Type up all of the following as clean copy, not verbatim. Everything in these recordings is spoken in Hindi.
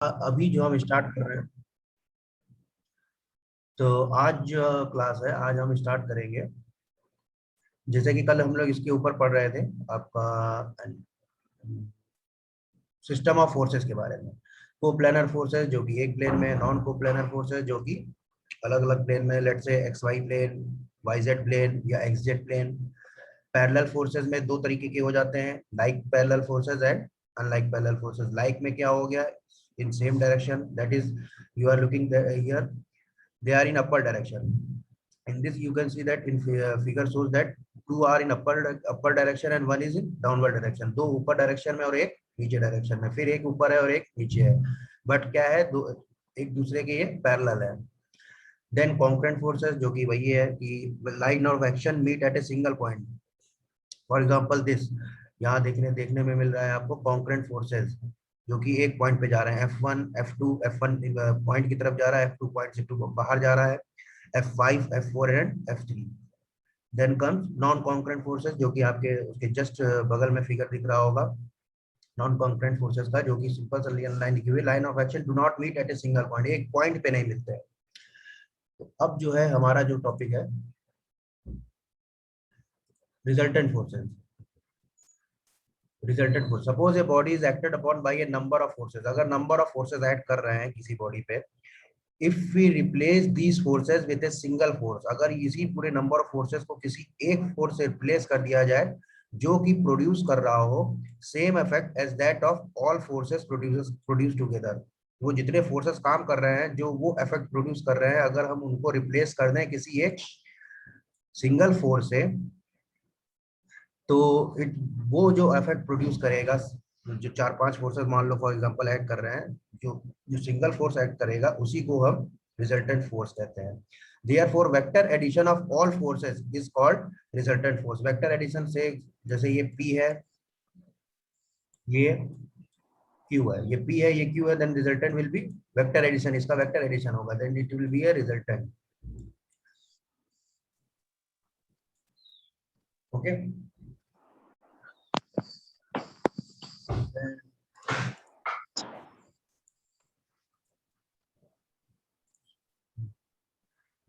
अभी जो हम स्टार्ट कर रहे हैं, तो आज जो क्लास है आज हम स्टार्ट करेंगे। जैसे कि कल हम लोग इसके ऊपर पढ़ रहे थे, आपका सिस्टम ऑफ फोर्सेस के बारे में। कोप्लेनर फोर्सेस जो कि एक प्लेन में, नॉन कोप्लेनर फोर्सेस जो कि अलग अलग प्लेन में, let's say X Y plane, Y Z plane या X Z plane. Parallel forces में दो तरीके के हो जाते हैं, like parallel forces and unlike parallel forces. Like में क्या हो गया, in same direction, that is you are looking here, they are in upper direction. In this you can see that in figure shows that two are in upper direction and one is in downward direction. दो ऊपर डायरेक्शन में और एक नीचे डायरेक्शन में, फिर एक ऊपर है और एक नीचे है, बट क्या है, दो एक दूसरे के ये पैरेलल है। देन कॉन्करेंट फोर्सेस जो कि वही है कि line of action meet at a single point. For example this, यहाँ देखने देखने में मिल रहा है आपको कॉन्करेंट फोर्सेस जो कि एक पॉइंट पे जा रहे हैं, F1 F2, F1 पॉइंट की तरफ जा रहा है, F2 पॉइंट से टू बाहर जा रहा है, F5 F4 and F3। Then comes non concurrent forces जो कि आपके उसके जस्ट बगल में फिगर दिख रहा होगा, नॉन कॉन्करेंट फोर्सेस का, जो कि सिंपल सा लाइन लिखी हुई, line of action do not meet at a single point, एक पॉइंट पे नहीं मिलते हैं। तो अब जो है हमारा जो टॉपिक है, resultant forces. Resultant force, suppose a body is acted upon by a number of forces. अगर नंबर ऑफ फोर्सेस ऐड कर रहे हैं किसी बॉडी पे, if we replace these forces with a single force, अगर इसी पूरे नंबर ऑफ फोर्सेस को किसी एक फोर्स से रिप्लेस कर दिया जाए जो कि प्रोड्यूस कर रहा हो same effect as that of all forces produce together, वो जितने फोर्सेस काम कर रहे हैं जो वो इफेक्ट प्रोड्यूस कर रहे हैं, अगर हम उनको रिप्लेस कर दें किसी एक सिंगल फोर्स से, तो इट वो जो इफेक्ट प्रोड्यूस करेगा, जो चार पांच फोर्सेस मान लो फॉर एग्जांपल ऐड कर रहे हैं, जो जो सिंगल फोर्स ऐड करेगा उसी को हम रिजल्टेंट फोर्स कहते हैं। Therefore vector addition of all forces is called resultant force. Vector addition से, जैसे ये P है, ये Q है, ये P है, ये Q है, then resultant will be vector addition, इसका वेक्टर एडिशन होगा, then it will be a resultant. Okay,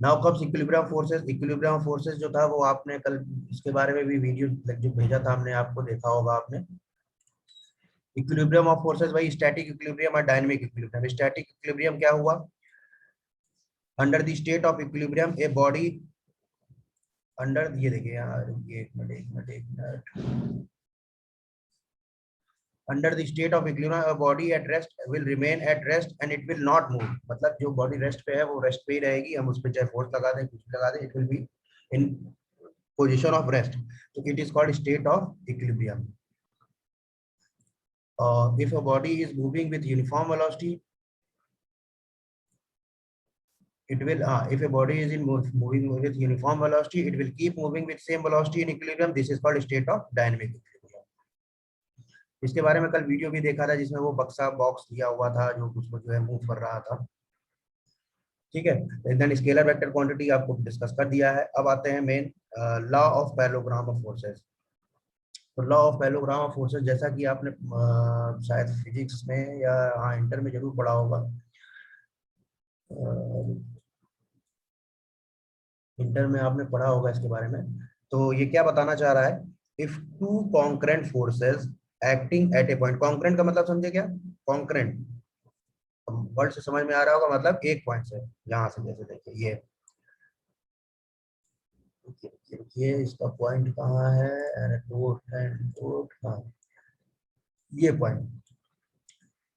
now comes equilibrium forces. Equilibrium forces जो था वो आपने कल इसके बारे में भी वीडियो जो भेजा था हमने आपको, देखा होगा आपने। इक्विलिब्रियम ऑफ फोर्सेस, भाई स्टैटिक इक्विलिब्रियम और डायनामिक इक्विलिब्रियम। स्टैटिक इक्विलिब्रियम क्या हुआ, under the state of equilibrium a body, under, ये देखिए यार, ये एक minute, under the state of equilibrium a body at rest will remain at rest and it will not move। मतलब जो बॉडी रेस्ट पे है वो रेस्ट पे ही रहेगी, हम उस पर चाहे फोर्स लगा दें कुछ भी लगा दें, it will be in position of rest, तो it is called state of equilibrium. If a body is moving with uniform velocity, it will if a body is moving with uniform velocity, it will keep moving with same velocity in equilibrium. This is called state of dynamic equilibrium। इसके बारे में कल वीडियो भी देखा था जिसमें वो बक्सा बॉक्स दिया हुआ था जो उसको जो है मूव कर रहा था। ठीक है, देन स्केलर वेक्टर क्वांटिटी आपको डिस्कस कर दिया है। अब आते हैं main law of parallelogram of forces. तो law of parallelogram of forces, जैसा कि आपने शायद फिजिक्स में या हाँ इंटर में जरूर पढ़ा होगा, इंटर में आपने पढ़ा होगा इसके बारे में। तो ये क्या बताना चाह रहा है, if two concurrent forces acting at a point, concurrent का मतलब समझे क्या, कॉन्करेंट वर्ड से समझ में आ रहा होगा, मतलब एक पॉइंट से, यहां से जैसे देखिए ये इसका पॉइंट कहाँ है, हाँ, ये point.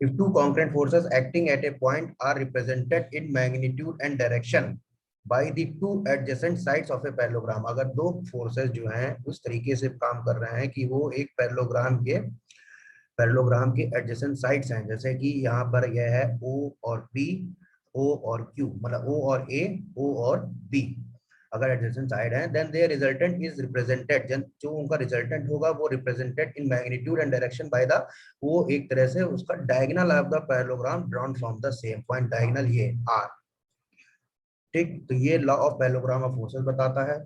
If two concurrent forces acting at a point are represented in magnitude and direction by the two adjacent sides of a parallelogram, अगर दो forces जो हैं उस तरीके से काम कर रहे हैं कि वो एक पैरेललोग्राम के एडजेसेंट साइड्स हैं, जैसे कि यहाँ पर यह है O और P, O और Q, मतलब O और A, O और B, अगर एडजेसेंट साइड है, then there resultant is represented, जो उनका रिजल्टेंट होगा वो represented in magnitude and direction by the, वो एक तरह से उसका diagonal of the parallelogram drawn from the same point, diagonal ये R। ठीक, तो ये law of parallelogram of forces बताता है।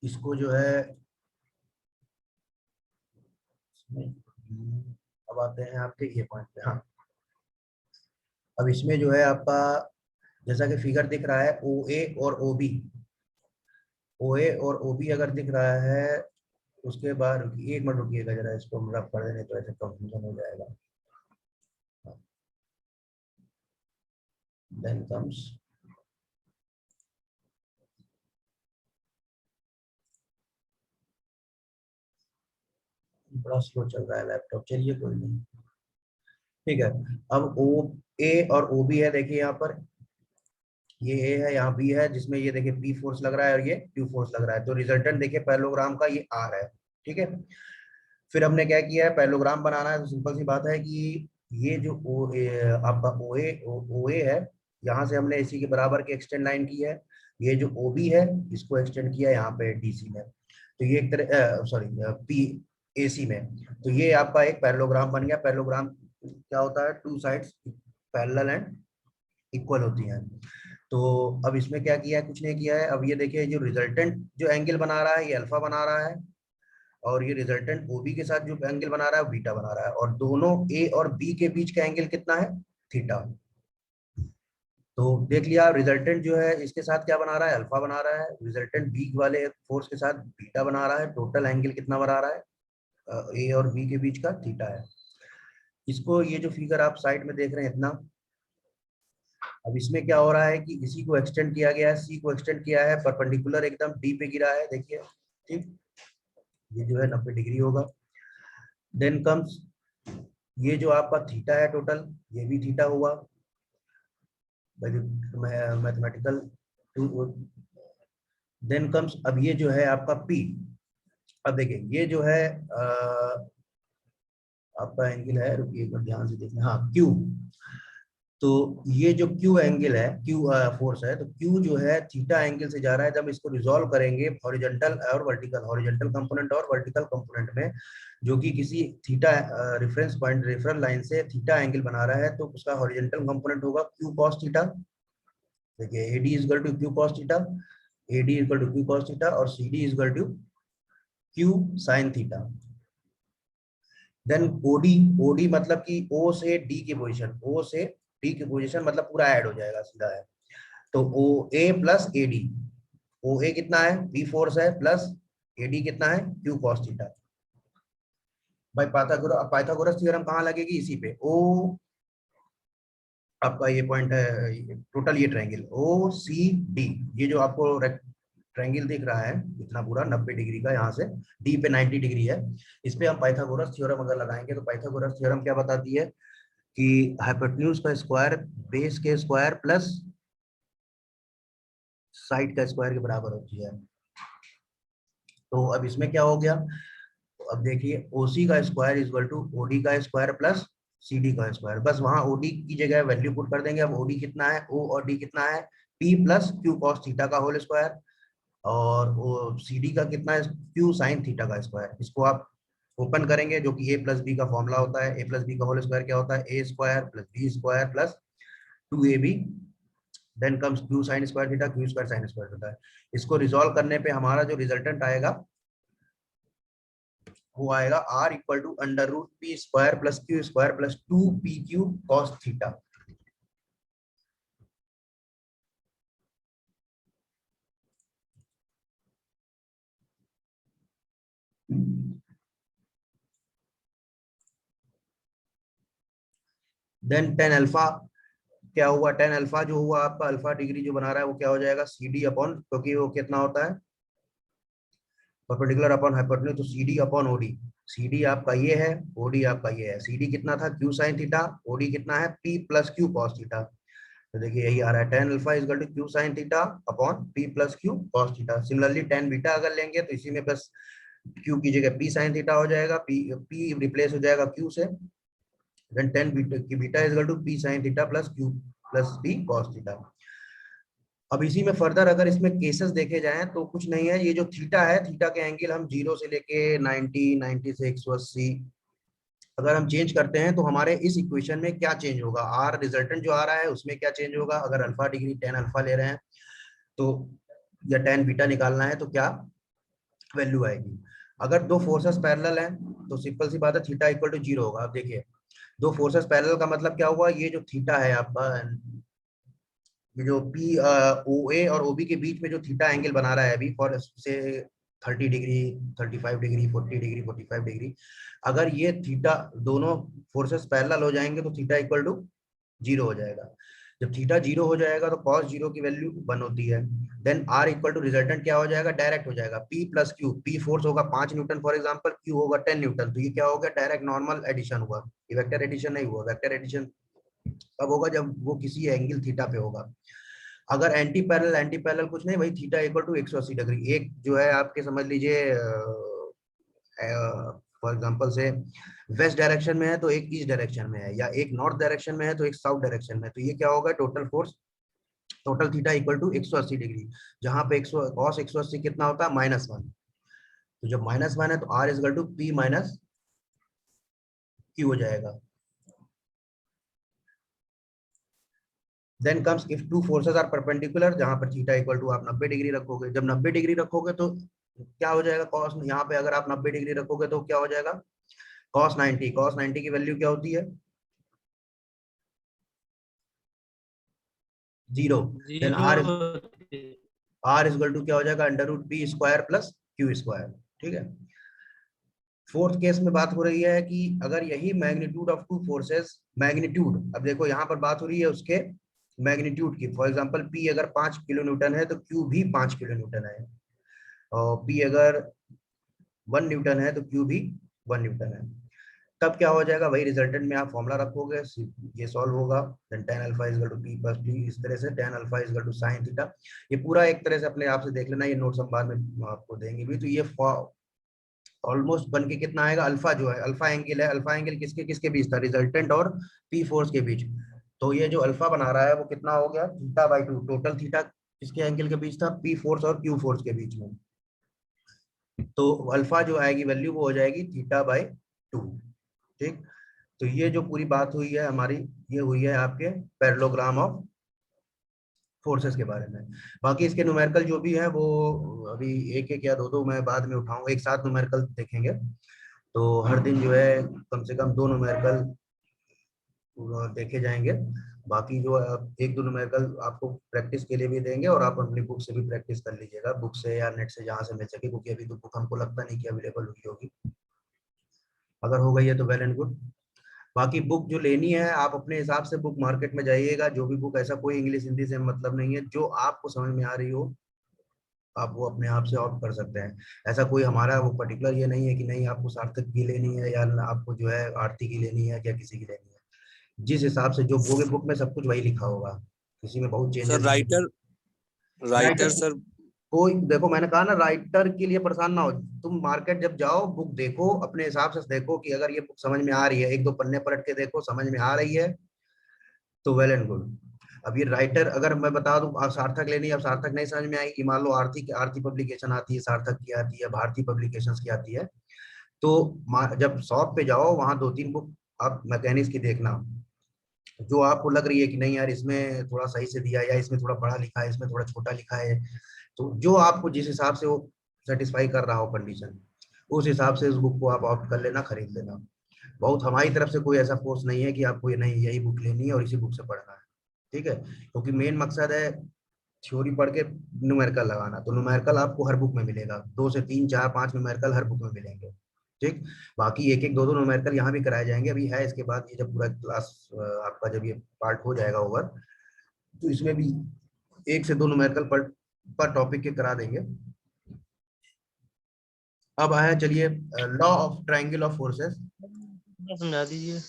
इसको जो है अब आते हैं आपके ये पॉइंट पे। हाँ, अब इसमें जो है आपका, जैसा कि फिगर दिख रहा है, ओ ए और ओ बी, ओ ए और ओ बी अगर दिख रहा है, उसके बाद एक मिनट रुकिएगा जरा, इसको हम रब कर देने तो ऐसे कंफ्यूजन हो जाएगा। देन कम्स, बड़ा स्लो चल रहा है लैपटॉप, चलिए कोई नहीं, ठीक है। अब ओ ए और ओ बी है, देखिए यहाँ पर ये ए है, यहाँ बी है, जिसमें ये देखिए पी फोर्स लग रहा है और ये क्यू फोर्स लग रहा है, तो रिजल्टेंट देखिए पैरेललोग्राम का ये आर है, ठीक है। फिर हमने क्या किया है, पैरेललोग्राम बनाना है, तो सिंपल सी बात है कि ये जो आपका ओ ए है, यहाँ से हमने इसी के बराबर की एक्सटेंड लाइन की है, ये जो ओ बी है इसको एक्सटेंड किया यहाँ पे डीसी में, तो ये एक तरह सॉरी पी ए सी में, तो ये आपका एक पैरेललोग्राम बन गया। पैरेललोग्राम क्या होता है, two sides parallel and equal होती हैं। तो अब इसमें क्या किया है, कुछ नहीं किया है। अब ये देखिए जो रिजल्टेंट जो एंगल बना रहा है ये अल्फा बना रहा है, और ये रिजल्टेंट ओबी के साथ जो एंगल बना रहा है वो बीटा बना रहा है, और दोनों ए और बी के बीच का एंगल कितना है, थीटा। तो देख लिया, रिजल्टेंट जो है इसके साथ क्या बना रहा है, अल्फा बना रहा है, रिजल्टेंट बी वाले फोर्स के साथ बीटा बना रहा है, टोटल एंगल कितना बना रहा है, ए और बी के बीच का थीटा है। इसको ये जो फिगर आप साइड में देख रहे हैं इतना, अब इसमें क्या हो रहा है कि इसी को एक्सटेंड किया गया है, सी को एक्सटेंड किया है, परपेंडिकुलर एकदम डी पे गिरा है, देखिए, ठीक, ये जो है 90 डिग्री होगा। देन कम्स ये जो आपका थीटा है टोटल, ये भी थीटा हुआ, मैथमेटिकल। देन कम्स अब ये जो है आपका पी, अब देखिए ये जो है आपका एंगल है, रुकिए एक बार ध्यान से देखना, हाँ क्यू, तो ये जो क्यू एंगल है, क्यू फोर्स है, तो क्यू जो है थीटा एंगल से जा रहा है। जब इसको रिजॉल्व करेंगे हॉरिजॉन्टल और वर्टिकल, हॉरिजॉन्टल कंपोनेंट और वर्टिकल कंपोनेंट में, जो कि किसी theta reference point referral line से थीटा एंगल बना रहा है, तो उसका हॉरिजॉन्टल कंपोनेंट होगा क्यू कॉस थीटा। देखिए AD is equal to Q cos theta, AD is equal to Q cos theta, और C D is equal to Q sine theta. Then OD, OD मतलब कि ओ से डी की पोजीशन, ओ से डी की पोजीशन मतलब पूरा ऐड हो जाएगा, सीधा है। तो ओ ए प्लस ए डी, ओ ए कितना है, बी फोर्स है, प्लस ए डी कितना है, क्यू कॉस थीटा। भाई पाइथागोरस थ्योरम कहाँ लगेगी, इसी पे, ओ आपका ये पॉइंट है, टोटल ये ट्रायंगल ओ सी डी, ये जो आपको ट्रायंगल दिख रहा है इतना पूरा 90 डिग्री का, यहाँ से डी पे 90 डिग्री है, इस पे हम पाइथागोरस थ्योरम अगर लगाएंगे, तो पाइथागोरस थ्योरम क्या बताती है कि हाइपोटेन्यूज का स्क्वायर बेस के स्क्वायर प्लस साइड का स्क्वायर के बराबर होती है। तो अब इसमें क्या हो गया, तो अब देखिए ओसी का square is equal to OD का स्क्वायर प्लस सी डी का स्क्वायर, बस वहां ओडी की जगह वैल्यू पुट कर देंगे। अब ओडी कितना है, ओ और डी कितना है, P plus Q cos theta का होल स्क्वायर, और वो सी डी का कितना है, क्यू साइन थीटा का स्क्वायर। इसको आप ओपन करेंगे, जो कि ए प्लस बी का फॉर्मूला होता है, ए प्लस बी का होल स्क्वायर क्या होता है, A square plus B square plus 2ab, then comes Q sine square theta, Q square sine square theta. इसको रिजॉल्व करने पे हमारा जो रिजल्टेंट आएगा वो आएगा R equal to under root P square plus Q square plus 2pq cos theta. Then tan alpha क्या हुआ, टेन अल्फा जो हुआ आपका, अल्फा डिग्री जो बना रहा है वो क्या हो जाएगा, सी डी अपॉन, क्योंकि वो कितना होता है परपेंडिकुलर अपॉन हाइपोटेन्यूज, तो C D upon OD. C D आपका ये है, ओडी आपका ये है, सी डी कितना था क्यू साइन थीटा, ओडी कितना है P plus Q cos theta. तो देखिए यही आ रहा है, tan alpha is equal to Q sine theta upon P plus Q cos theta. Similarly tan beta अगर लेंगे तो इसी में बस क्यू की जगह पी साइन थीटा हो जाएगा, पी रिप्लेस हो जाएगा क्यू से, देन टेन बीटा की beta is equal to P sine theta plus Q plus P cos theta. अब इसी में फर्दर अगर इसमें केसेस देखे जाएं तो कुछ नहीं है, ये जो थीटा है, थीटा के एंगल हम 0 से लेके 90, 90 से 180 अगर हम चेंज करते हैं, तो हमारे इस इक्वेशन में क्या चेंज होगा, आर रिजल्टेंट जो आ रहा है उसमें क्या चेंज होगा, अगर अल्फा डिग्री टेन अल्फा ले रहे हैं तो, या टेन बीटा निकालना है तो क्या वैल्यू आएगी। अगर दो फोर्सेस पैरेलल हैं तो सिंपल सी बात है, थीटा इक्वल टू 0 होगा। अब देखिए दो फोर्सेस पैरेलल का मतलब क्या हुआ, ये जो थीटा है आपका, ये जो पी ओ ए और ओबी के बीच में जो थीटा एंगल बना रहा है अभी फॉर से 30 डिग्री, 35 डिग्री, 40 डिग्री, 45 डिग्री, अगर ये थीटा दोनों फोर्सेस पैरेलल हो जाएंगे तो थीटा इक्वल टू 0 हो जाएगा। जब थीटा 0 हो जाएगा तो cos 0 की वैल्यू 1 होती है। Then r equal to resultant क्या हो जाएगा, डायरेक्ट हो जाएगा P plus Q. P force होगा 5 न्यूटन फॉर एग्जांपल, Q होगा 10 न्यूटन, तो ये क्या हो गया, डायरेक्ट नॉर्मल एडिशन हुआ, ये वेक्टर एडिशन नहीं हुआ। वेक्टर एडिशन तब होगा जब वो किसी एंगल थीटा पे होगा। अगर एंटी पैरेलल कुछ नहीं भाई, थीटा इक्वल टू 180 डिग्री। एक जो है आपके समझ लीजिए फॉर एग्जांपल से वेस्ट डायरेक्शन में है तो एक ईस्ट डायरेक्शन में है, या एक नॉर्थ डायरेक्शन में है तो एक साउथ डायरेक्शन में है, तो ये क्या होगा, total force, total theta equal to 180 degree. जहां पे 100 cos 180 कितना होता है, -1। तो जब -1 है तो r is equal to p minus q हो जाएगा। Then comes if two forces are perpendicular, जहां पर थीटा इक्वल टू आप 90 डिग्री रखोगे। जब 90 डिग्री रखोगे तो क्या हो जाएगा, कॉस, यहाँ पे अगर आप 90 डिग्री रखोगे तो क्या हो जाएगा, cos 90 की वैल्यू क्या होती है, 0। Then zero. R is equal to क्या हो जाएगा, √p² प्लस q²। ठीक है। फोर्थ केस में बात हो रही है कि अगर यही magnitude of two forces, magnitude, अब देखो यहाँ पर बात हो रही है उसके मैग्नीट्यूड की। फॉर एग्जांपल P अगर 5 किलो न्यूटन है तो Q भी 5 किलो न्यूटन है, और P अगर 1 न्यूटन है तो Q भी 1 न्यूटन है। तब क्या हो जाएगा, वही रिजल्टेंट में आप फॉर्मूला रखोगे, ये सॉल्व होगा। Then tan alpha is equal to p plus t, इस तरह से tan alpha is equal to sin theta. ये पूरा एक तरह से अपने आप से देख लेना, ये नोट्स हम बाद में आपको देंगे भी। तो ये ऑलमोस्ट बन के कितना आएगा, अल्फा जो है, अल्फा एंगल है, अल्फा एंगल किसके किसके बीच था, रिजल्टेंट और पी फोर्स के बीच। तो ये जो अल्फा बना रहा है वो कितना हो गया, θ/2। टोटल थीटा किसके एंगल के बीच था, पी फोर्स और क्यू फोर्स के बीच में। तो अल्फा जो आएगी वैल्यू वो हो जाएगी θ/2। ठीक। तो ये जो पूरी बात हुई है हमारी, ये हुई है आपके पैरेललोग्राम ऑफ फोर्सेस के बारे में। बाकी इसके न्यूमेरिकल जो भी है वो अभी एक एक या दो दो मैं बाद में उठाऊंगा, एक साथ न्यूमेरिकल देखेंगे। तो हर दिन जो है कम से कम 2 न्यूमेरिकल देखे जाएंगे। बाकी जो एक दो न्यूमेरिकल आपको प्रैक्टिस के लिए भी देंगे, और आप अपनी बुक से भी प्रैक्टिस कर लीजिएगा, बुक से या नेट से जहाँ से मिल सके, क्योंकि अभी तो बुक हमको लगता नहीं कि अवेलेबल हुई होगी। अगर हो गई है तो वेल एंड गुड। बाकी बुक जो लेनी है आप अपने हिसाब से बुक मार्केट में जाइएगा, जो भी बुक, ऐसा कोई इंग्लिश हिंदी से मतलब नहीं है, जो आपको समझ में आ रही हो आप वो अपने आप से ऑप्ट कर सकते हैं। ऐसा कोई हमारा वो पर्टिकुलर ये नहीं है कि नहीं आपको सार्थक की लेनी है या आपको जो है आरती की लेनी है या किसी की लेनी है। जिस हिसाब से जो बोगे बुक में सब कुछ वही लिखा होगा, किसी में बहुत सर चेंजेस नहीं। Writer, writer writer, sir. कोई देखो मैंने कहा ना, राइटर के लिए परेशान ना हो। तुम मार्केट जब जाओ बुक देखो, अपने हिसाब से देखो कि अगर ये बुक समझ में आ रही है, एक दो पन्ने पलट के देखो, समझ में आ रही है तो वेल एंड गुड। अब ये राइटर अगर मैं बता दूं आप सार्थक लेनी है, अब सार्थक नहीं समझ में आएगी, मान लो आरती आरती पब्लिकेशन आती है, सार्थक की आती है, भारतीय पब्लिकेशंस की आती है, तो जब शॉप पे जाओ वहां दो तीन बुक आप मैकेनिक्स की देखना, जो आपको लग रही है कि नहीं यार इसमें थोड़ा सही से दिया है, या इसमें थोड़ा बड़ा लिखा है, इसमें थोड़ा छोटा लिखा है, तो जो आपको जिस हिसाब से वो सेटिस्फाई कर रहा हो कंडीशन, उस हिसाब से उस बुक को आप ऑप्ट कर लेना, खरीद लेना। बहुत हमारी तरफ से कोई ऐसा फोर्स नहीं है कि आपको ये नहीं यही बुक लेनी है और इसी बुक से पढ़ना है। ठीक है, क्योंकि मेन मकसद है थ्योरी पढ़ के न्यूमेरिकल लगाना, तो न्यूमेरिकल आपको हर बुक में मिलेगा, 2 से 3 4 5 न्यूमेरिकल हर बुक में मिलेंगे। ठीक। बाकी एक एक दो दो न्यूमेरिकल यहाँ भी कराए जाएंगे, अभी है इसके बाद ये जब पूरा क्लास आपका जब ये पार्ट हो जाएगा ओवर, तो इसमें भी 1 से 2 न्यूमेरिकल पर टॉपिक के करा देंगे। अब आया चलिए law of triangle of forces. समझा दीजिए।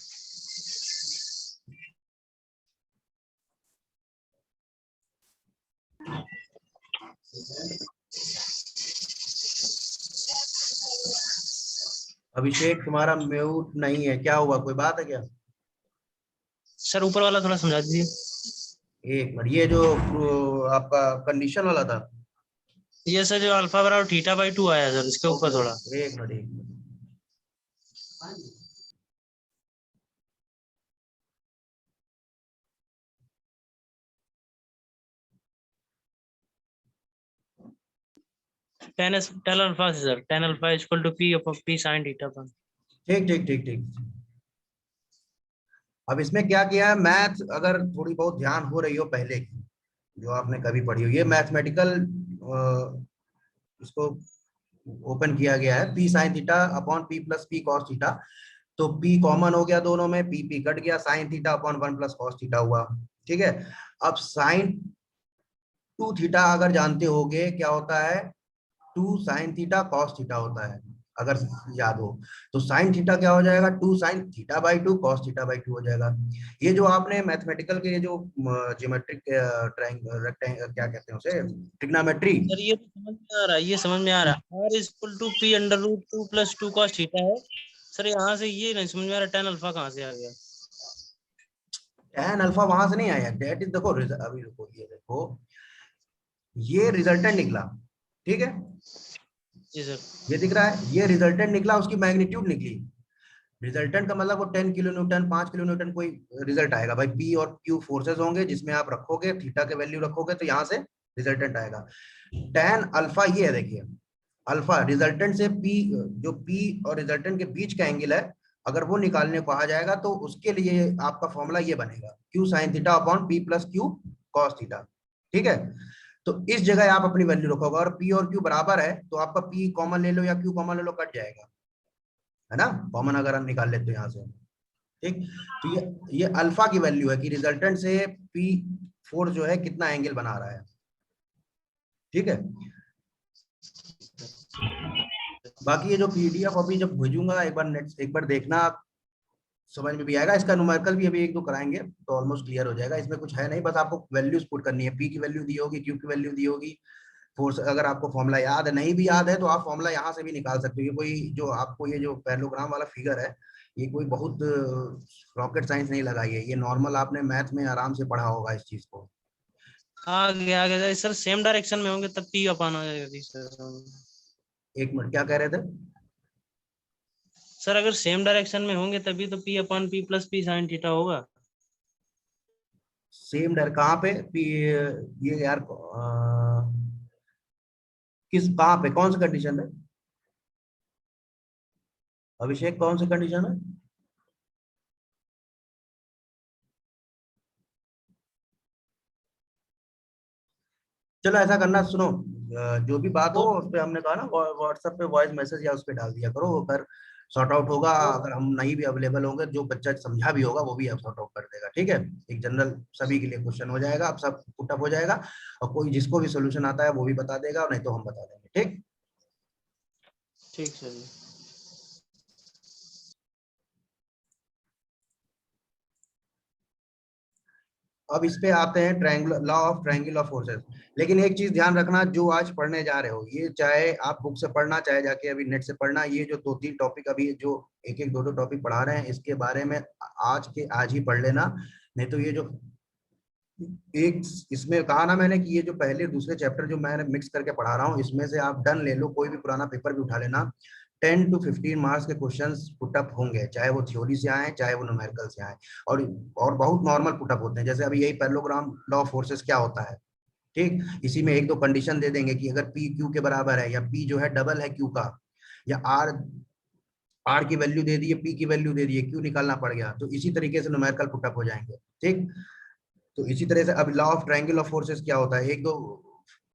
अभिषेक तुम्हारा म्यूट नहीं है, क्या हुआ, कोई बात है क्या? सर ऊपर वाला थोड़ा समझा दीजिए। एक मिनट, ये जो आपका कंडीशन वाला था, ये सर जो अल्फा बराबर θ/2 आया सर, इसके ऊपर थोड़ा। एक मिनट एक मिनट। tan अल्फा से sir, tan alpha equal to p upon p sin θ। ठीक ठीक ठीक ठीक। अब इसमें क्या किया है, मैथ अगर थोड़ी बहुत ध्यान हो रही हो पहले की, जो आपने कभी पढ़ी हो, ये मैथमेटिकल इसको ओपन किया गया है, P sine theta upon P plus P cos theta. तो पी कॉमन हो गया दोनों में, पी पी कट गया, sign theta upon 1 plus cos theta हुआ। ठीक है, अब साइन 2 थीटा अगर जानते होगे क्या होता है, 2 साइन थीटा कॉस थीटा होता है, अगर याद हो तो साइन थीटा क्या हो जाएगा, 2 sine theta by 2 cos theta by 2 हो जाएगा। ये जो आपने मैथमेटिकल के ये जो ज्योमेट्रिक रेक्टेंगल क्या कहते हैं उसे, ट्रिग्नोमेट्री, सर ये तो समझ में आ रहा है, ये समझ में आ रहा है, r is equal to P under root 2 plus 2 cos theta है। सर यहाँ से ये नहीं समझ में आ रहा tan अल्फा कहाँ से आ गया। tan अल्फा वहां से नहीं आया, डेट इज देखो अभी रुको, ये देखो ये रिजल्टेंट निकला, ठीक है, जी सर। ये दिख रहा है, ये रिजल्टेंट निकला, उसकी मैग्नीट्यूड निकली। रिजल्टेंट का मतलब वो 10 किलो न्यूटन 5 किलो न्यूटन कोई रिजल्ट आएगा भाई, पी और क्यू फोर्सेस होंगे जिसमें आप रखोगे थीटा के वैल्यू रखोगे तो यहाँ से रिजल्टेंट आएगा। tan अल्फा ये है, देखिए अल्फा रिजल्टेंट से पी, जो पी और रिजल्टेंट के बीच का एंगल है, अगर वो निकालने को कहा जाएगा तो उसके लिए आपका फॉर्मूला ये बनेगा, Q sine theta upon P plus Q cos theta. ठीक है, तो इस जगह आप अपनी वैल्यू रखोगे, और पी और क्यू बराबर है तो आपका पी कॉमन ले लो या क्यू कॉमन ले लो, कट जाएगा, है ना, कॉमन अगर हम निकाल लेते हो यहाँ से। ठीक, तो ये अल्फा की वैल्यू है कि रिजल्टेंट से पी फोर्स जो है कितना एंगल बना रहा है। ठीक है, बाकी ये जो पीडीएफ अभी जब भेजूंगा एक बार नेट एक बार देखना, आप समझ में भी आएगा, इसका न्यूमेरिकल भी अभी एक दो कराएंगे तो ऑलमोस्ट क्लियर हो जाएगा। इसमें कुछ है नहीं, बस आपको वैल्यूज पुट करनी है, पी की वैल्यू दी होगी, क्यू की वैल्यू दी होगी, फोर्स अगर आपको फॉर्मूला याद है, नहीं भी याद है तो आप फॉर्मूला यहाँ से भी निकाल सकते हो। ये कोई जो आपको ये जो पैरेललोग्राम वाला फिगर है, ये कोई बहुत रॉकेट साइंस नहीं लगाई है, ये नॉर्मल आपने मैथ में आराम से पढ़ा होगा इस चीज को। आ गया सर, सेम डायरेक्शन में होंगे तब p अपान आ जाएगा सर। एक मिनट, क्या कह रहे थे? सर अगर सेम डायरेक्शन में होंगे तभी तो p अपान p plus p sine theta होगा। सेम डर कहाँ पे ये यार किस कहाँ पे कौन सी कंडीशन है अभिषेक, कौन सी कंडीशन है? चलो ऐसा करना, सुनो, जो भी बात हो वो उस पे हमने कहा ना व्हाट्सएप पे वॉइस मैसेज या उस पे डाल दिया करो, अगर सॉर्ट आउट होगा, वो अगर हम नहीं भी अवेलेबल होंगे, जो बच्चा समझा भी होगा वो भी आप सॉर्ट आउट कर देगा। ठीक है, एक जनरल सभी के लिए क्वेश्चन हो जाएगा, अब सब पुटअप हो जाएगा, और कोई जिसको भी सोल्यूशन आता है वो भी बता देगा, और नहीं तो हम बता देंगे। ठीक, ठीक सर जी। अब इस पे आते हैं triangular law of triangular forces. लेकिन एक चीज ध्यान रखना, जो आज पढ़ने जा रहे हो, ये चाहे आप बुक से पढ़ना चाहे जाके अभी नेट से पढ़ना, ये जो 2-3 टॉपिक अभी जो एक एक दो दो टॉपिक पढ़ा रहे हैं, इसके बारे में आज के आज ही पढ़ लेना, नहीं तो ये जो एक इसमें कहा ना मैंने कि ये जो पहले दूसरे चैप्टर जो मैं मिक्स करके पढ़ा रहा हूँ, इसमें से आप डन ले लो, कोई भी पुराना पेपर भी उठा लेना, 10 to 15 मार्क्स के क्वेश्चंस पुटअप होंगे, चाहे वो थ्योरी से आए चाहे वो न्यूमेरिकल से आए, और बहुत नॉर्मल पुटअप होते हैं। जैसे अभी यही पैरेललोग्राम लॉ ऑफ फोर्सेस क्या होता है, ठीक, इसी में एक दो कंडीशन दे देंगे कि अगर पी क्यू के बराबर है, या पी जो है डबल है क्यू का, या आर आर की वैल्यू दे दी है, पी की वैल्यू दे दी है, क्यू निकालना पड़ गया, तो इसी तरीके से न्यूमेरिकल पुटअप हो जाएंगे। ठीक, तो इसी तरह से अब law of triangle of forces क्या होता है, एक दो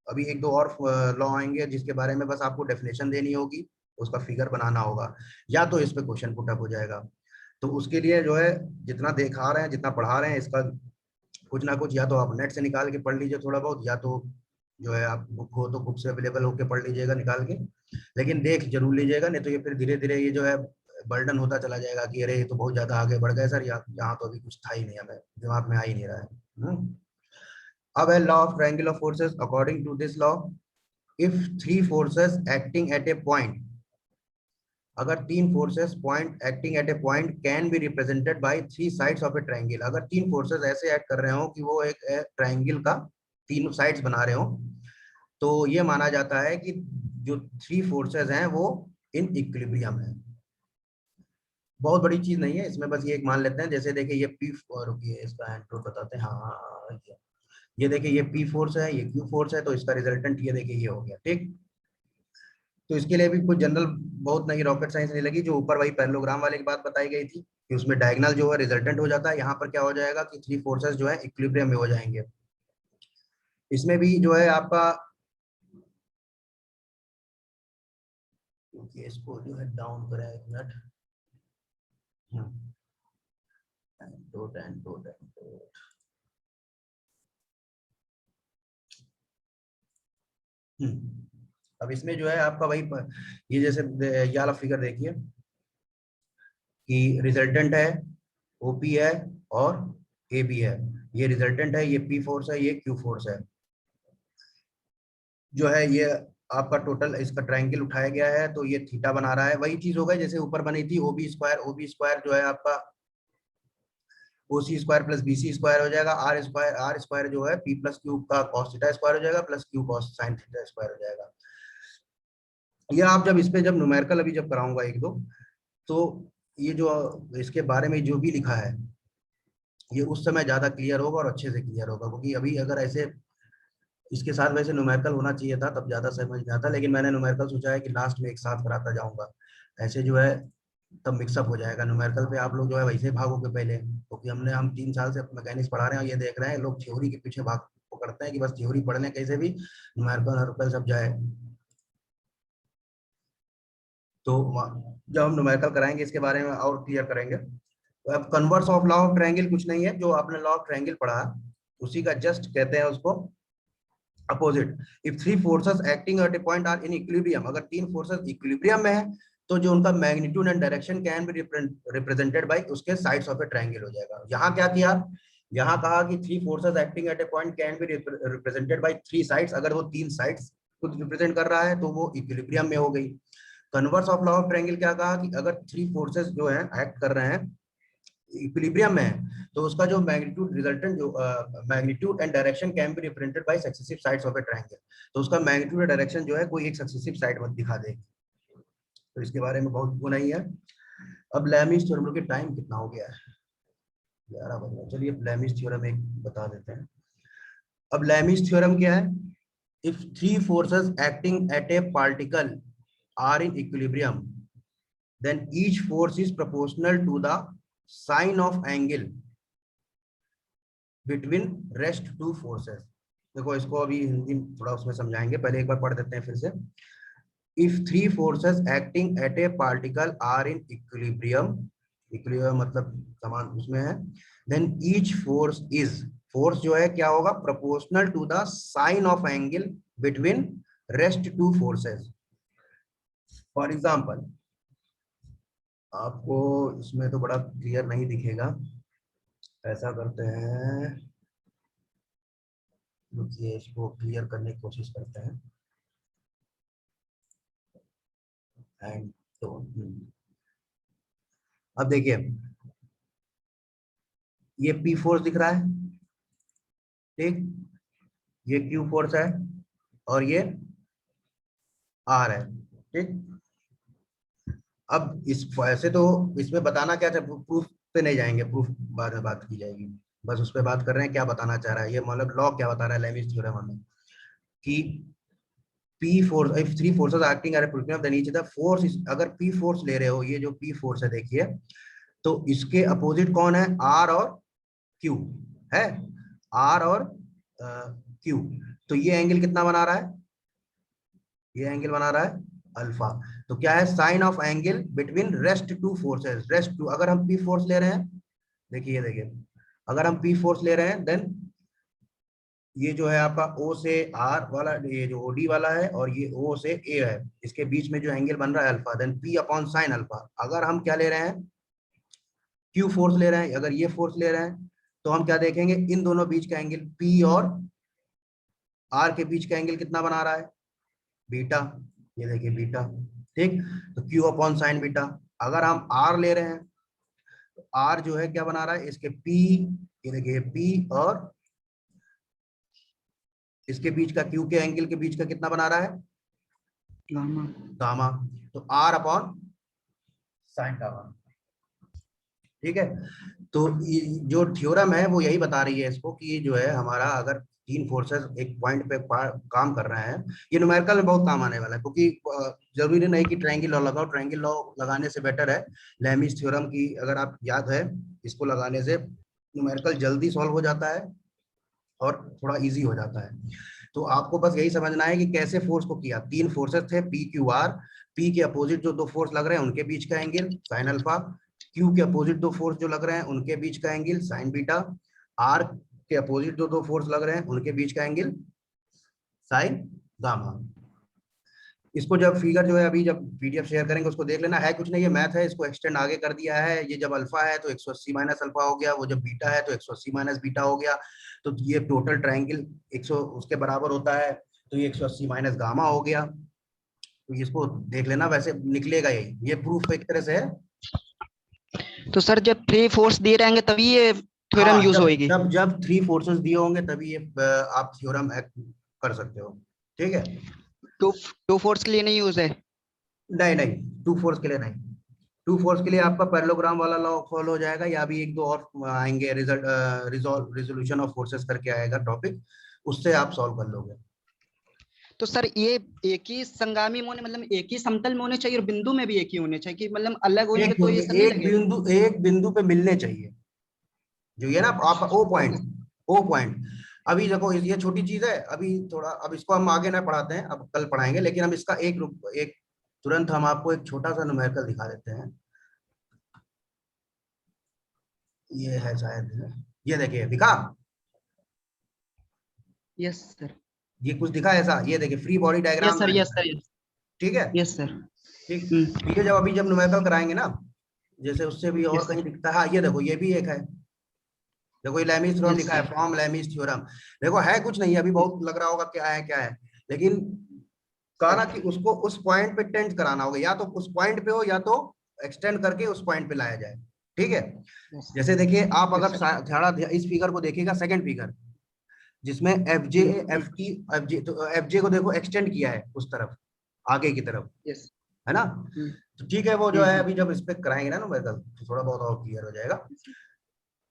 अभी एक दो और लॉ आएंगे जिसके बारे में बस आपको डेफिनेशन देनी होगी, उसका फिगर बनाना होगा, या तो इस पे क्वेश्चन पुटअप हो जाएगा। तो उसके लिए जो है जितना दिखा रहे हैं जितना पढ़ा रहे हैं, इसका कुछ ना कुछ या तो आप नेट से निकाल के पढ़ लीजिए थोड़ा बहुत, या तो जो है आप बुक हो तो बुक से अवेलेबल होके पढ़ लीजिएगा निकाल के, लेकिन देख जरूर लीजिएगा, नहीं तो ये फिर धीरे धीरे ये जो है बर्डन होता चला जाएगा कि अरे ये तो बहुत ज्यादा आगे बढ़ गए सर, यहाँ तो अभी कुछ था ही नहीं, हमें दिमाग में आ ही नहीं रहा है। अब है law of triangle of forces. According to this law, if 3 forces acting at a point, अगर 3 forces point acting at a point can be represented by 3 sides of a triangle, अगर 3 फोर्सेस ऐसे एक्ट कर रहे हो कि वो एक ट्रायंगल का 3 साइड्स बना रहे हो, तो ये माना जाता है कि जो 3 फोर्सेस हैं वो इन इक्विलिब्रियम है। बहुत बड़ी चीज नहीं है इसमें, बस ये एक मान लेते हैं, जैसे देखिए ये पी, रुकिए इसका एंट्रो बताते हैं, हाँ ये देखिए ये पी फोर्स है, ये क्यू फोर्स है, तो इसका रिजल्टेंट ये देखिए ये हो गया। ठीक, तो इसके लिए भी कुछ जनरल बहुत नहीं रॉकेट साइंस नहीं लगी, जो ऊपर वही पैरेललोग्राम वाले की बात बताई गई थी कि उसमें डायगोनल जो है रिजल्टेंट हो जाता है। यहाँ पर क्या हो जाएगा कि थ्री फोर्सेस जो है इक्विलिब्रियम में हो जाएंगे। इसमें भी जो है आपका, क्योंकि इसको जो है डाउन करें एक मिनट, अब इसमें जो है आपका वही ये जैसे ये वाला फिगर देखिए कि रिजल्टेंट है, ओपी है और ए बी है। ये रिजल्टेंट है, ये पी फोर्स है, ये क्यू फोर्स है। जो है ये आपका टोटल इसका ट्रायंगल उठाया गया है, तो ये थीटा बना रहा है। वही चीज होगा जैसे ऊपर बनी थी ओबी स्क्वायर जो है आपका ओसी स्क्वायर प्लस बीसी स्क्वायर हो जाएगा। आर स्क्वायर जो है पी प्लस क्यू का कॉस थीटा स्क्वायर हो जाएगा plus Q cos sine theta square हो जाएगा। ये आप जब इस पे जब न्यूमेरिकल अभी जब कराऊंगा एक दो, तो ये जो इसके बारे में जो भी लिखा है ये उस समय ज्यादा क्लियर होगा और अच्छे से क्लियर होगा, क्योंकि अभी अगर ऐसे इसके साथ वैसे न्यूमेरिकल होना चाहिए था तब ज्यादा समझ में आता, लेकिन मैंने न्यूमेरिकल सोचा है कि लास्ट में एक साथ कराता जाऊंगा। ऐसे जो है तब मिक्सअप हो जाएगा। न्यूमेरिकल पे आप लोग जो है वैसे ही भागोगे पहले, क्योंकि हम 3 साल से मैकेनिक्स पढ़ा रहे हैं और ये देख रहे हैं लोग थ्योरी के पीछे भाग पकड़ते हैं कि बस थ्योरी पढ़ लें कैसे भी, न्यूमेरिकल सब जाए। तो जब हम न्यूमेरिकल कराएंगे इसके बारे में और क्लियर करेंगे। तो अब converse of law of triangle कुछ नहीं है, जो आपने लॉ ऑफ ट्रायंगल पढ़ा उसी का जस्ट कहते हैं उसको opposite. If three forces acting at a point are in equilibrium, अगर तीन फोर्सेस इक्विलिब्रियम में है तो जो उनका magnitude and direction can be represented by उसके साइड्स ऑफ ए ट्रायंगल हो जाएगा। यहाँ क्या किया, यहाँ कहा कि three forces acting at a point can be represented by three sides. अगर वो तीन साइड्स कुछ रिप्रेजेंट कर रहा है तो वो इक्विलिब्रियम में हो गई। Converse of law of triangle क्या कहा कि अगर थ्री फोर्सेस जो है एक्ट कर रहे हैं इक्विलिब्रियम में है तो उसका जो मैग्नीट्यूड रिजल्टेंट जो magnitude and direction can be represented bye successive sides of a triangle. तो उसका मैग्नीट्यूड और डायरेक्शन जो है कोई एक सक्सेसिव साइड मत दिखा देगी। तो इसके बारे में बहुत वो नहीं है। अब लैमिस थ्योरम के टाइम कितना हो गया है, 11 बज गया। चलिए लैमिस थ्योरम एक बता देते हैं। अब लैमिस थ्योरम क्या है, if three forces acting at a particle are in equilibrium then each force is proportional to the sine of angle between rest two forces। देखो इसको अभी हिंदी थोड़ा उसमें समझाएंगे, पहले एक बार पढ़ देते हैं फिर से। If three forces acting at a particle are in equilibrium, equilibrium मतलब समान उसमें है, then each force is, force जो है क्या होगा, proportional to the sine of angle between rest two forces. For example, आपको इसमें तो बड़ा क्लियर नहीं दिखेगा, ऐसा करते हैं, रुकिए इसको क्लियर करने की कोशिश करते हैं। एंड तो अब देखिए ये P फोर्स दिख रहा है, ठीक, ये Q फोर्स है और ये R है, ठीक। अब इस ऐसे तो इसमें बताना क्या था, प्रूफ पे नहीं जाएंगे, प्रूफ बाद में बात की जाएगी, बस उस पर बात कर रहे हैं क्या बताना चाह रहा है ये, मतलब लॉ क्या बता रहा है लैमिस थ्योरम हमें कि P force, if three forces acting at equilibrium then each the force is, अगर P फोर्स ले रहे हो, ये जो P फोर्स है देखिए, तो इसके अपोजिट कौन है, R और Q है, R और Q। तो ये एंगल कितना बना रहा है, ये एंगल बना रहा है अल्फा। तो क्या है, sine of angle between rest two forces, rest two, अगर हम P फोर्स ले रहे हैं, देखिए देखिए, अगर हम P फोर्स ले रहे हैं देन ये जो है आपका O से R वाला, ये जो OD वाला है और ये O से A है, इसके बीच में जो एंगल बन रहा है alpha, then P upon sine alpha. अगर हम क्या ले रहे हैं, Q फोर्स ले रहे हैं, अगर ये फोर्स ले रहे हैं, तो हम क्या देखेंगे, इन दोनों बीच का एंगल P और R के बीच का एंगल कितना बना रहा है, बीटा, ये देखिए बीटा, ठीक। तो Q अपॉन साइन बीटा। अगर हम R ले रहे हैं तो R जो है क्या बना रहा है, इसके P, ये देखिए P और इसके बीच का Q के एंगल के बीच का कितना बना रहा है, गामा। तो R अपॉन साइन गामा। ठीक है। तो जो थ्योरम है वो यही बता रही है इसको कि जो है हमारा अगर तीन फोर्सेस एक पॉइंट पे काम कर रहे हैं, ये न्यूमेरिकल में बहुत काम आने वाला है, क्योंकि जरूरी नहीं कि ट्रायंगल लॉ लगाओ, ट्रायंगल लॉ लगाने से बेटर है लेमिस थ्योरम की, अगर आप याद है इसको लगाने से न्यूमेरिकल जल्दी सॉल्व हो जाता है और थोड़ा इजी हो जाता है। तो आपको बस यही समझना है कि कैसे फोर्स को किया। तीन फोर्सेस थे पी क्यू आर, पी के अपोजिट जो दो फोर्स लग रहे हैं उनके बीच का एंगल साइन अल्फा, क्यू के अपोजिट दो फोर्स जो लग रहे हैं उनके बीच का एंगल साइन बीटा, आर के अपोजिट जो दो फोर्स लग रहे हैं उनके बीच का एंगल साइन गामा। इसको जब फिगर जो है अभी जब पीडीएफ शेयर करेंगे उसको देख लेना, है कुछ नहीं, ये मैथ है, इसको एक्सटेंड आगे कर दिया है। ये जब अल्फा है तो 180 माइनस अल्फा हो गया, वो जब बीटा है तो 180 माइनस बीटा हो गया, तो ये टोटल ट्रायंगल 100 उसके बराबर होता है, तो ये 180 माइनस गामा हो गया। तो इसको देख लेना, वैसे निकलेगा यही, ये प्रूफ एक तरह से है। तो सर जब 3 फोर्स दिए रहेंगे तभी ये थ्योरम हाँ, यूज जब होएगी। जब जब 3 फोर्सेस दिए होंगे तभी ये आप थ्योरम कर सकते हो। ठीक है। टू फोर्स के लिए नहीं यूज है। नहीं नहीं, 2 फोर्स के लिए नहीं। 2 फोर्स के लिए आपका पैरेललोग्राम वाला लॉ फॉलो हो जाएगा, या भी एक दो और आएंगे, रिजल्ट रिजोल्यूशन ऑफ फोर्सेस करके आएगा टॉपिक, उससे आप सॉल्व कर लोगे। तो सर ये एक ही संगामी में होने मतलब एक ही समतल में होने चाहिए और बिंदु में भी एक ही होने चाहिए कि मतलब अलग होंगे तो ये सब नहीं लगेगा। एक बिंदु पे मिलने चाहिए, जो ये ना आप ओ पॉइंट। अभी देखो ये छोटी चीज है, अभी थोड़ा, अब इसको हम आगे ना पढ़ाते हैं, अब कल पढ़ाएंगे, लेकिन हम इसका एक तुरंत हम आपको एक छोटा सा न्यूमेरिकल दिखा देते हैं। ये है शायद, ये देखिए, दिखा? Yes sir. ये कुछ दिखा ऐसा, ये देखिए free body yes diagram sir. है यस इसका। सर। ठीक है। Yes sir. ठीक। ये जब अभी जब न्यूमेरिकल कराएंगे ना, जैसे उससे भी और यस कहीं सर। दिखता है, हाँ ये देखो ये भी एक है, देखो ये लेमिस थ्योरम यस लिखा है, सर। From Lami's theorem. देखो है कुछ नहीं, अभी बहुत लग रहा होगा क्या है क्या है, लेकिन कहा ना कि उसको उस पॉइंट पे टेंड कराना होगा, या तो उस पॉइंट पे हो या तो एक्सटेंड करके उस पॉइंट पे लाया जाए। ठीक है। जैसे देखिए आप अगर ध्यान इस फिगर को देखिएगा, सेकंड फिगर जिसमें F J F T F J, तो एफ जे को देखो एक्सटेंड किया है उस तरफ, आगे की तरफ, यस। है ना? तो ठीक है, वो जो है अभी जब इस पे कराएंगे ना न्यूमेरिकल तो थोड़ा बहुत और क्लियर हो जाएगा।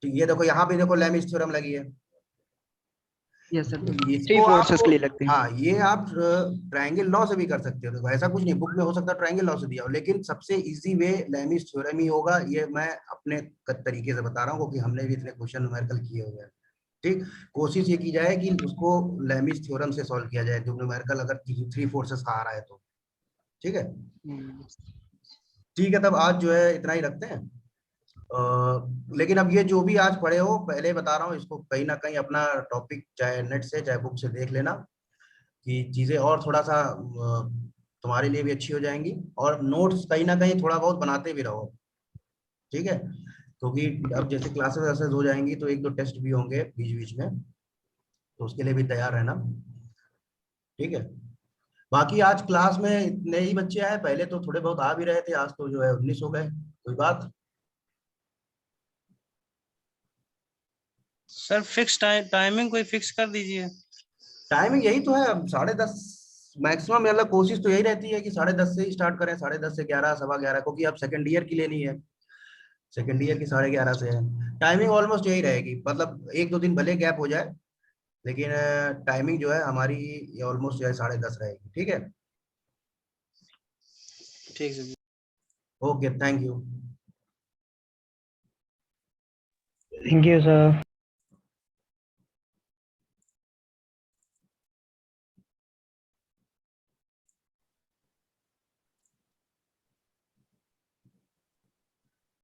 तो ये देखो यहाँ पे देखो लेमिस थ्योरम लगी है, यस सर। 3 इसको फोर्सेस आप, के लिए लगते हैं। हाँ ये आप ट्रायंगल लॉ से भी कर सकते हो। देखो ऐसा कुछ नहीं, बुक में हो सकता है ट्रायंगल लॉ से दिया हो, लेकिन सबसे इजी वे लेमिस थ्योरम ही होगा, ये मैं अपने तरीके से बता रहा हूँ, क्योंकि हमने भी इतने क्वेश्चन न्यूमेरिकल किए हुए हैं। ठीक, कोशिश ये की जाए कि उसको लेमिस थ्योरम से सॉल्व किया जाए, जो न्यूमेरिकल अगर 3 फोर्सेस का आ रहा है तो। ठीक है। ठीक है, तब आज जो है इतना ही रखते हैं। लेकिन अब ये जो भी आज पढ़े हो, पहले बता रहा हूँ, इसको कहीं ना कहीं अपना टॉपिक चाहे नेट से चाहे बुक से देख लेना, कि चीजें और थोड़ा सा तुम्हारे लिए भी अच्छी हो जाएंगी, और नोट्स कहीं ना कहीं थोड़ा बहुत बनाते भी रहो। ठीक है, क्योंकि अब जैसे क्लासेस वैसेस हो जाएंगी तो एक दो टेस्ट भी होंगे बीच बीच में, तो उसके लिए भी तैयार रहना। ठीक है। बाकी आज क्लास में इतने ही बच्चे आए, पहले तो थोड़े बहुत आ भी रहे थे, आज तो जो है 19 हो गए। कोई बात? सर फिक्स टाइमिंग कोई फिक्स कर दीजिए। टाइमिंग यही तो है, अब 10:30 मैक्सिमम, मतलब कोशिश तो यही रहती है कि 10:30 से ही स्टार्ट करें, 10:30 से 11, 11:15, क्योंकि अब सेकंड ईयर की लेनी है, सेकंड ईयर की 11:30 से है। टाइमिंग ऑलमोस्ट यही रहेगी, मतलब एक दो दिन भले गैप हो जाए, लेकिन टाइमिंग जो है हमारी ऑलमोस्ट जो है 10:30 रहेगी। ठीक है। ठीक है। Okay, thank you. Thank you, sir.